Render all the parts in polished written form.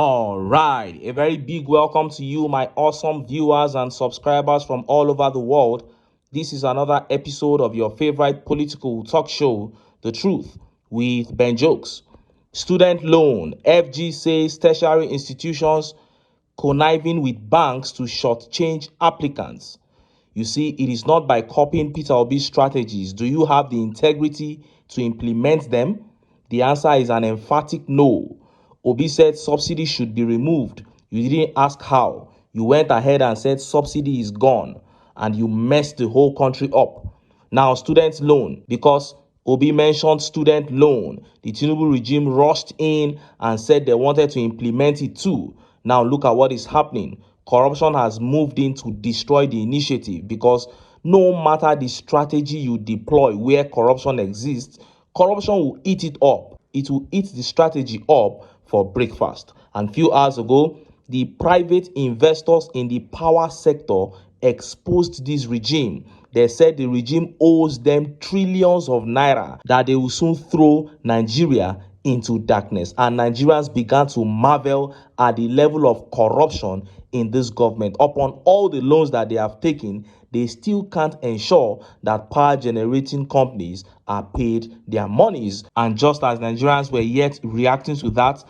All right, a very big welcome to you, my awesome viewers and subscribers from all over the world. This is another episode of your favorite political talk show, The Truth, with Ben Jokes. Student loan. FG says tertiary institutions conniving with banks to shortchange applicants. You see, it is not by copying Peter Obi's strategies. Do you have the integrity to implement them? The answer is an emphatic no. Obi said subsidy should be removed. You didn't ask how. You went ahead and said subsidy is gone, and you messed the whole country up. Now, student loan, because Obi mentioned student loan, the Tinubu regime rushed in and said they wanted to implement it too. Now, look at what is happening. Corruption has moved in to destroy the initiative because no matter the strategy you deploy where corruption exists, corruption will eat it up. It will eat the strategy up for breakfast. And few hours ago, the private investors in the power sector exposed this regime. They said the regime owes them trillions of naira that they will soon throw Nigeria into darkness. And Nigerians began to marvel at the level of corruption in this government. Upon all the loans that they have taken, they still can't ensure that power generating companies are paid their monies. And just as Nigerians were yet reacting to that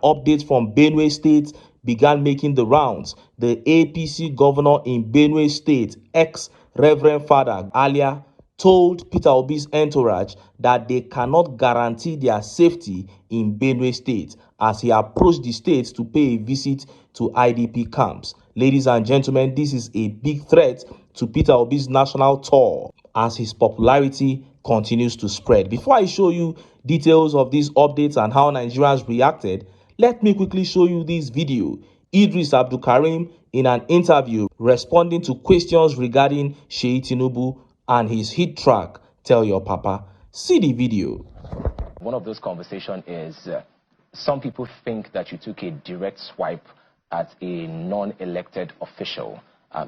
update from Benue State began making the rounds. The APC governor in Benue State, ex-Reverend Father Alia, told Peter Obi's entourage that they cannot guarantee their safety in Benue State as he approached the state to pay a visit to IDP camps. Ladies and gentlemen, this is a big threat to Peter Obi's national tour as his popularity continues to spread. Before I show you details of these updates and how Nigerians reacted, let me quickly show you this video. Idris Abdul Karim in an interview responding to questions regarding Sheyi Tinubu and his hit track, Tell Your Papa. See the video. One of those conversations is some people think that you took a direct swipe at a non-elected official.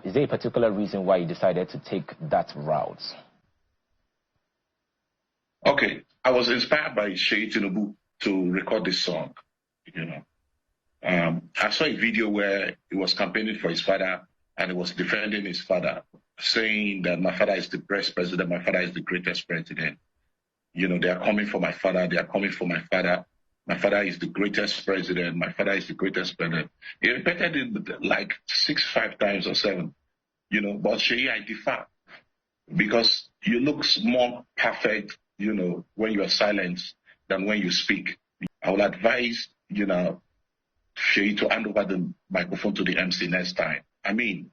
Is there a particular reason why you decided to take that route? Okay, I was inspired by Sheyi Tinubu to record this song. I saw a video where he was campaigning for his father and he was defending his father, saying that my father is the best president, my father is the greatest president. They are coming for my father, they are coming for my father. My father is the greatest president, my father is the greatest president. He repeated it like 5 times or 7, but Sheyi, I differ because you look more perfect, when you are silent than when you speak. I will advise, Sheyi to hand over the microphone to the MC next time. I mean,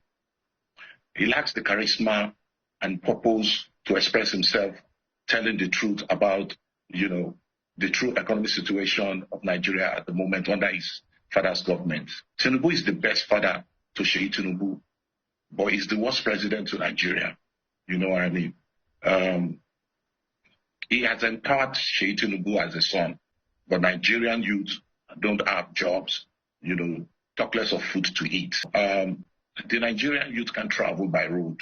he lacks the charisma and purpose to express himself, telling the truth about, the true economic situation of Nigeria at the moment under his father's government. Tinubu is the best father to Sheyi Tinubu, but he's the worst president to Nigeria. You know what I mean? He has empowered Sheyi Tinubu as a son, but Nigerian youth don't have jobs, talk less of food to eat. The Nigerian youth can travel by road,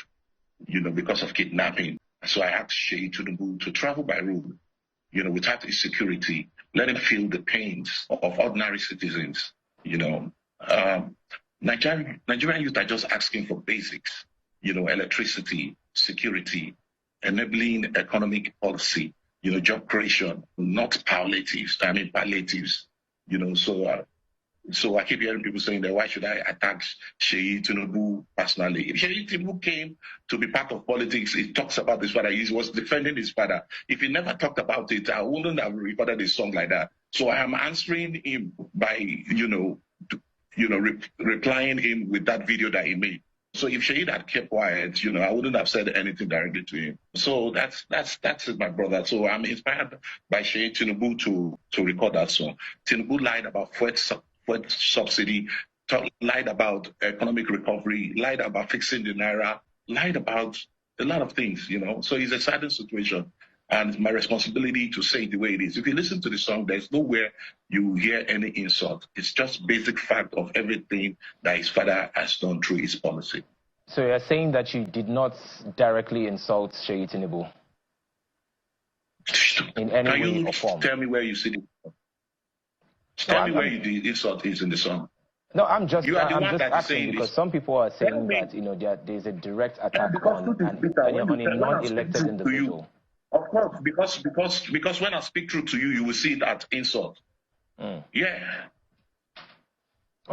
because of kidnapping. So I asked Sheyi Tinubu to travel by road, without insecurity, let him feel the pains of ordinary citizens, Nigerian youth are just asking for basics, electricity, security, enabling economic policy, job creation, not palliatives. So I keep hearing people saying that why should I attack Sheyi Tinubu personally? If Sheyi Tinubu came to be part of politics, he talks about his father. He was defending his father. If he never talked about it, I wouldn't have recorded a song like that. So I am answering him by, replying him with that video that he made. So if Sheyi had kept quiet, I wouldn't have said anything directly to him. So that's it, my brother. So I'm inspired by Sheyi Tinubu to record that song. Tinubu lied about fuel subsidy, lied about economic recovery, lied about fixing the naira, lied about a lot of things, So it's a saddening situation. And it's my responsibility to say it the way it is. If you listen to the song, there's nowhere you hear any insult. It's just basic fact of everything that his father has done through his policy. So you're saying that you did not directly insult Sheyi Tinubu in any way or form? Tell me where you see it? Tell me where the insult is in the song. No, I'm just that asking because some people are saying that there's a direct attack on a non-elected individual. Of course, because when I speak truth to you, you will see that insult. Yeah.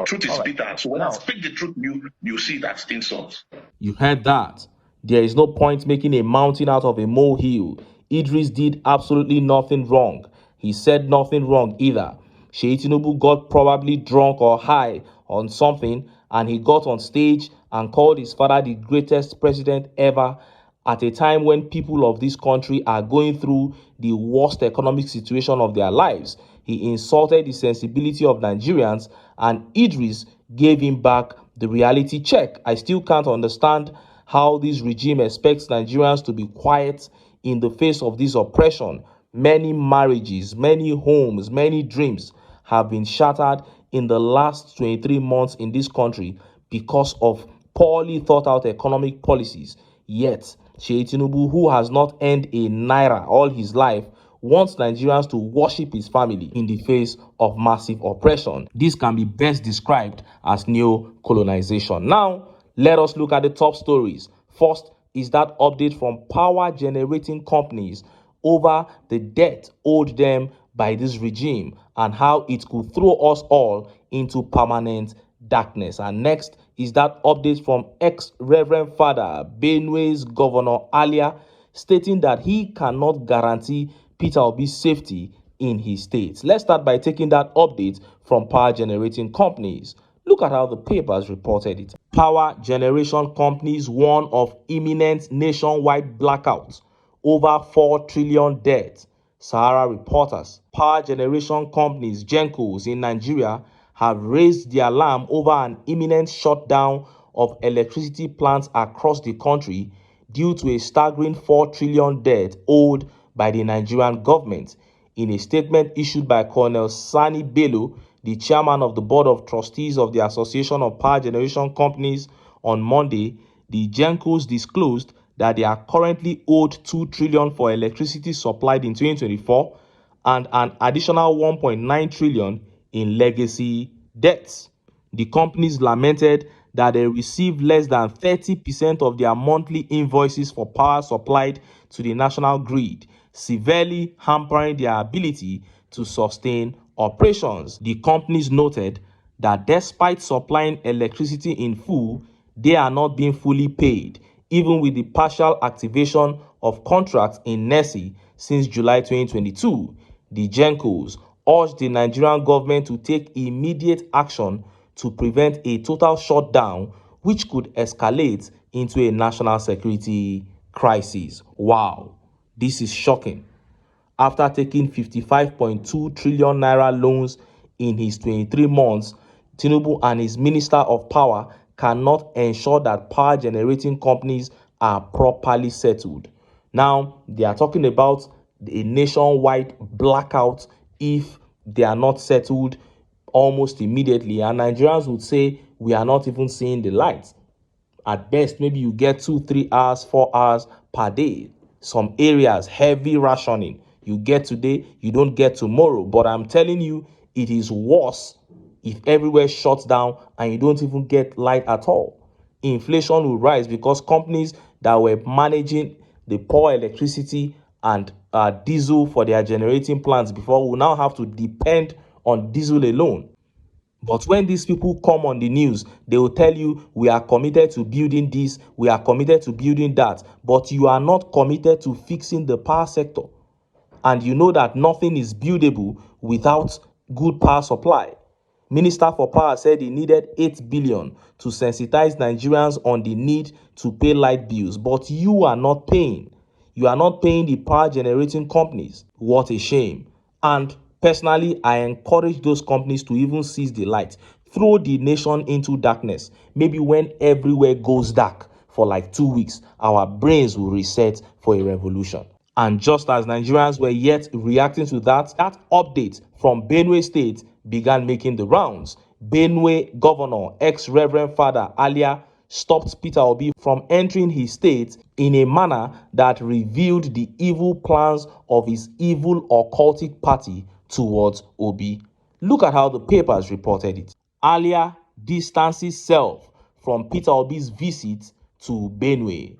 Truth is bitter. So when I speak the truth, you see that insult. You heard that. There is no point making a mountain out of a molehill. Idris did absolutely nothing wrong. He said nothing wrong either. Sheyi Tinubu got probably drunk or high on something, and he got on stage and called his father the greatest president ever at a time when people of this country are going through the worst economic situation of their lives. He insulted the sensibility of Nigerians, and Idris gave him back the reality check. I still can't understand how this regime expects Nigerians to be quiet in the face of this oppression. Many marriages, many homes, many dreams have been shattered in the last 23 months in this country because of poorly thought out economic policies. Yet, Sheyi Tinubu, who has not earned a naira all his life, wants Nigerians to worship his family in the face of massive oppression. This can be best described as neo-colonization. Now, let us look at the top stories. First is that update from power generating companies over the debt owed them by this regime and how it could throw us all into permanent darkness. And next is that update from ex-Reverend Father Benue's Governor Alia, stating that he cannot guarantee Peter Obi's safety in his state. Let's start by taking that update from power generating companies. Look at how the papers reported it. Power generation companies warn of imminent nationwide blackouts, over 4 trillion debt. Sahara reporters. Power generation companies, Gencos in Nigeria, have raised the alarm over an imminent shutdown of electricity plants across the country due to a staggering 4 trillion debt owed by the Nigerian government. In a statement issued by Colonel Sani Bello, the chairman of the board of trustees of the Association of Power Generation Companies, on Monday, the Gencos disclosed that they are currently owed 2 trillion for electricity supplied in 2024 and an additional 1.9 trillion in legacy debts. The companies lamented that they received less than 30% of their monthly invoices for power supplied to the national grid, severely hampering their ability to sustain operations. The companies noted that despite supplying electricity in full, they are not being fully paid, even with the partial activation of contracts in NESI since July 2022. The Gencos urged the Nigerian government to take immediate action to prevent a total shutdown, which could escalate into a national security crisis. Wow, this is shocking. After taking 55.2 trillion naira loans in his 23 months, Tinubu and his Minister of Power cannot ensure that power generating companies are properly settled. Now, they are talking about a nationwide blackout if they are not settled almost immediately. And Nigerians would say we are not even seeing the light. At best, maybe you get 2-3 hours, 4 hours per day. Some areas, heavy rationing. You get today, you don't get tomorrow. But I'm telling you, it is worse if everywhere shuts down and you don't even get light at all. Inflation will rise because companies that were managing the poor electricity and diesel for their generating plants before will now have to depend on diesel alone. But when these people come on the news, they will tell you, we are committed to building this, we are committed to building that. But you are not committed to fixing the power sector. And you know that nothing is buildable without good power supply. Minister for Power said he needed 8 billion to sensitize Nigerians on the need to pay light bills. But you are not paying. You are not paying the power generating companies. What a shame. And personally, I encourage those companies to even seize the light. Throw the nation into darkness. Maybe when everywhere goes dark for like 2 weeks, our brains will reset for a revolution. And just as Nigerians were yet reacting to that update from Benue State began making the rounds. Benue Governor, ex-Reverend Father Alia, stopped Peter Obi from entering his state in a manner that revealed the evil plans of his evil occultic party towards Obi. Look at how the papers reported it. Alia distances self from Peter Obi's visit to Benue.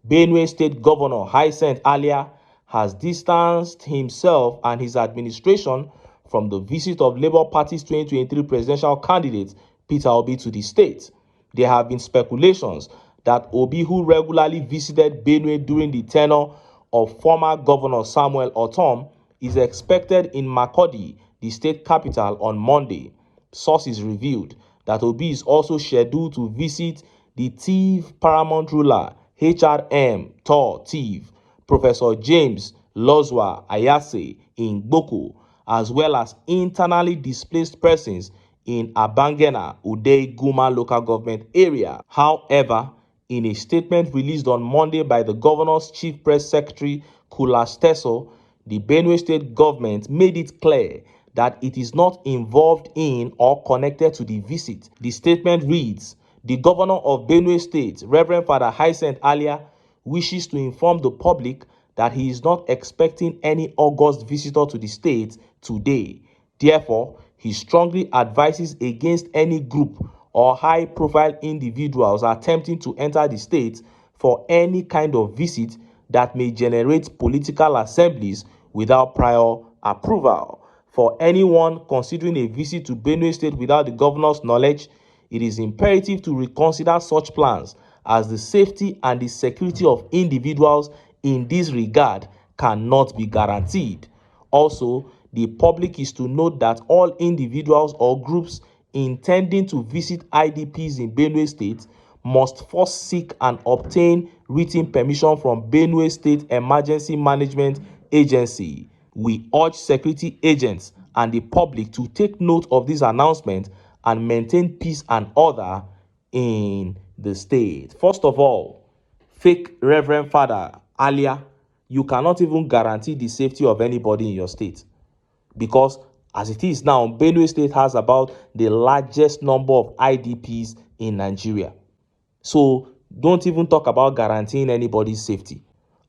Benue State Governor Hyacinth Alia has distanced himself and his administration from the visit of Labour Party's 2023 presidential candidate Peter Obi to the state. There have been speculations that Obi, who regularly visited Benue during the tenure of former Governor Samuel Ortom, is expected in Makurdi, the state capital, on Monday. Sources revealed that Obi is also scheduled to visit the Tiv paramount ruler, HRM Tor Tiv, Professor James Lozwa Ayase in Gboko, as well as internally displaced persons in Abangena, Udai Guma local government area. However, in a statement released on Monday by the governor's chief press secretary, Kulas Teso, the Benue state government made it clear that it is not involved in or connected to the visit. The statement reads, "The governor of Benue State, Reverend Father Hyacinth Alia, wishes to inform the public that he is not expecting any August visitor to the state today. Therefore, he strongly advises against any group or high-profile individuals attempting to enter the state for any kind of visit that may generate political assemblies without prior approval. For anyone considering a visit to Benue State without the governor's knowledge, it is imperative to reconsider such plans, as the safety and the security of individuals in this regard cannot be guaranteed. Also, the public is to note that all individuals or groups intending to visit IDPs in Benue State must first seek and obtain written permission from Benue State Emergency Management Agency. We urge security agents and the public to take note of this announcement and maintain peace and order in the state." First of all, fake Reverend Father Alia, you cannot even guarantee the safety of anybody in your state, because as it is now, Benue State has about the largest number of IDPs in Nigeria. So don't even talk about guaranteeing anybody's safety.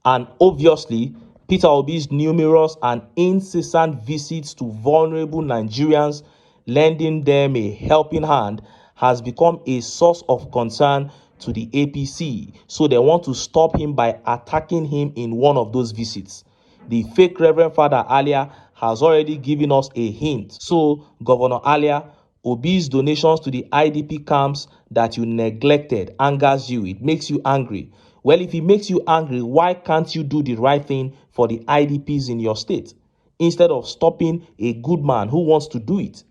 And obviously, Peter Obi's numerous and incessant visits to vulnerable Nigerians, lending them a helping hand, has become a source of concern to the APC. So they want to stop him by attacking him in one of those visits. The fake Reverend Father Alia has already given us a hint. So, Governor Alia, Obi's donations to the IDP camps that you neglected angers you. It makes you angry. Well, if it makes you angry, why can't you do the right thing for the IDPs in your state instead of stopping a good man who wants to do it?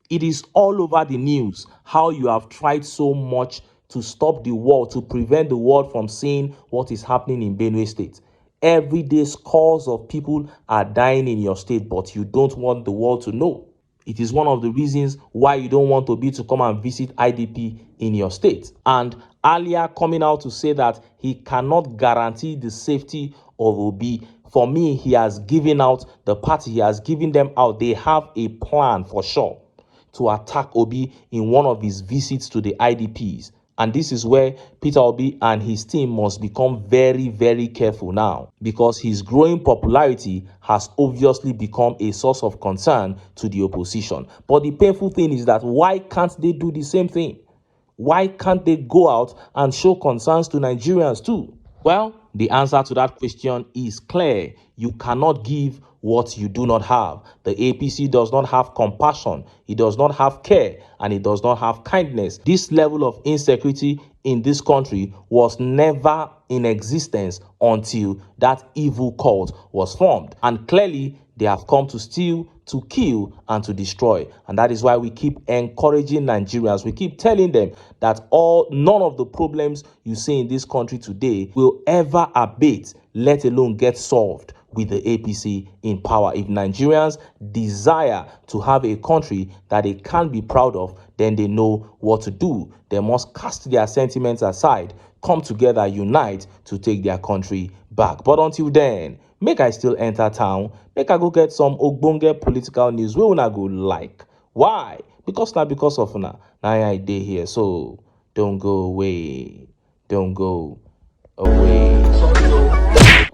It is all over the news how you have tried so much to stop the world, to prevent the world from seeing what is happening in Benue State. Every day, scores of people are dying in your state, but you don't want the world to know. It is one of the reasons why you don't want Obi to come and visit IDP in your state. And Alia coming out to say that he cannot guarantee the safety of Obi. For me, he has given out the party. He has given them out. They have a plan for sure to attack Obi in one of his visits to the IDPs. And this is where Peter Obi and his team must become very, very careful now, because his growing popularity has obviously become a source of concern to the opposition. But the painful thing is that why can't they do the same thing? Why can't they go out and show concerns to Nigerians too? Well, the answer to that question is clear. You cannot give what you do not have. The APC does not have compassion, it does not have care, and it does not have kindness. This level of insecurity in this country was never in existence until that evil cult was formed. And clearly, they have come to steal, to kill, and to destroy. And that is why we keep encouraging Nigerians. We keep telling them that none of the problems you see in this country today will ever abate, let alone get solved with the APC in power. If Nigerians desire to have a country that they can be proud of, then they know what to do. They must cast their sentiments aside, come together, unite to take their country back. But until then, make I still enter town, make I go get some ogbonge political news wey una go like. Why? Because of una. Now I dey here, so don't go away. Don't go away.